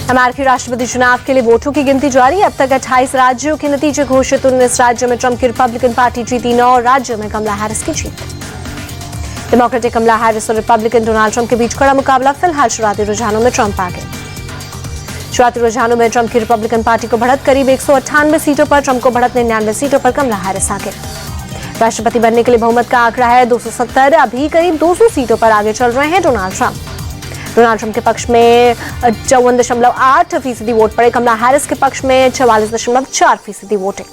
अमेरिकी राष्ट्रपति चुनाव के लिए वोटों की गिनती जारी। अब तक 28 राज्यों के नतीजे घोषित। 19 राज्यों में ट्रंप की रिपब्लिकन पार्टी जीती। 9 राज्यों में कमला हैरिस की जीत। डेमोक्रेटिक कमला हैरिस और रिपब्लिकन डोनाल्ड ट्रंप के बीच कड़ा मुकाबला। फिलहाल शुरुआती रुझानों में ट्रंप आगे। शुरुआती रुझानों में ट्रंप की रिपब्लिकन पार्टी को बढ़त करीब 198 सीटों पर। ट्रंप को बढ़त 99 सीटों पर। कमला हैरिस आगे। राष्ट्रपति बनने के लिए बहुमत का आंकड़ा है 270। अभी करीब 200 सीटों पर आगे चल रहे हैं डोनाल्ड ट्रंप। डोनाल्ड ट्रंप के पक्ष में 54.8% वोट पड़े। कमला हैरिस के पक्ष में 44.4% वोटें।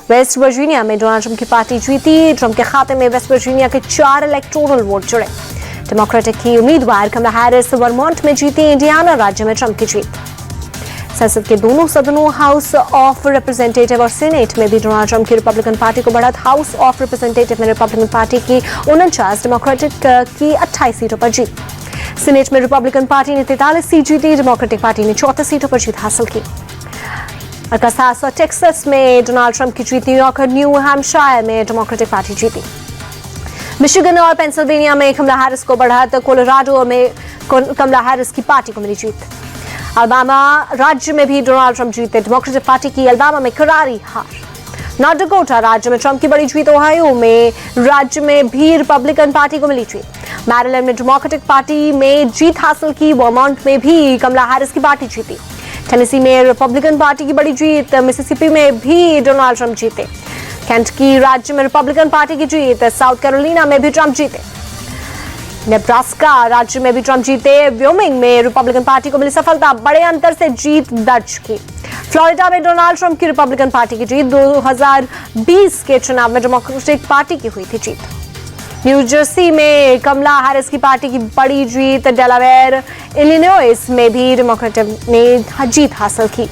वेस्ट वर्जीनिया में डोनाल्ड ट्रंप की पार्टी जीती। ट्रंप के खाते में वेस्ट वर्जीनिया के 4 इलेक्टोरल वोट जुड़े। डेमोक्रेटिक की उम्मीदवार कमला हैरिस वर्मोंट में जीती। इंडियाना राज्य में ट्रंप की जीत। संसद के दोनों सदनों हाउस ऑफ रिप्रेजेंटेटिव और सीनेट में भी डोनाल्ड ट्रंप की रिपब्लिकन पार्टी को बढ़त। हाउस ऑफ रिप्रेजेंटेटिव में रिपब्लिकन पार्टी की 49, डेमोक्रेटिक की 28 सीटों पर जीत। सीनेट में रिपब्लिकन पार्टी ने 43 सीट जीती। डेमोक्रेटिक पार्टी ने 34 सीटों पर जीत हासिल की। अरकानसास और टेक्सास में डोनाल्ड ट्रंप की जीत। न्यूयॉर्क और न्यू हैम्पशायर में डेमोक्रेटिक पार्टी जीती। मिशिगन और पेंसिल्वेनिया में कमला हैरिस को बढ़त। कोलोराडो में कमला हैरिस की पार्टी को मिली जीत। अलबामा राज्य में भी डोनाल्ड ट्रंप जीते। डेमोक्रेटिक पार्टी की अलबामा में करारी हार। नॉर्थ डकोटा राज्य में ट्रंप की बड़ी जीत। ओहायो में राज्य में भी रिपब्लिकन पार्टी को मिली जीत। मैरीलैंड में डेमोक्रेटिक पार्टी में जीत हासिल की। वर्मोंट में भी कमला हैरिस की पार्टी जीती। टेनेसी में रिपब्लिकन पार्टी की बड़ी जीत। मिसिसिपी में भी डोनाल्ड ट्रंप जीते। केंटकी राज्य में रिपब्लिकन पार्टी की जीत। साउथ कैरोलिना में भी ट्रंप जीते। नेब्रास्का राज्य में भी ट्रंप जीते। व्योमिंग में रिपब्लिकन पार्टी को मिली सफलता। बड़े अंतर से जीत दर्ज की। फ्लोरिडा में डोनाल्ड ट्रंप की रिपब्लिकन पार्टी की जीत। 2020 के चुनाव में डेमोक्रेटिक पार्टी की हुई थी जीत। न्यू जर्सी में कमला हैरिस की पार्टी की बड़ी जीत। डेलावेयर, इलिनॉइस में भी डेमोक्रेटिक ने जीत हासिल की।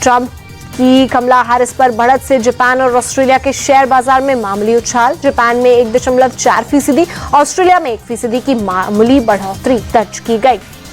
ट्रंप की कमला हैरिस पर बढ़त से जापान और ऑस्ट्रेलिया के शेयर बाजार में मामूली उछाल। जापान में 1.4%, ऑस्ट्रेलिया में 1% की मामूली बढ़ोतरी दर्ज की गई।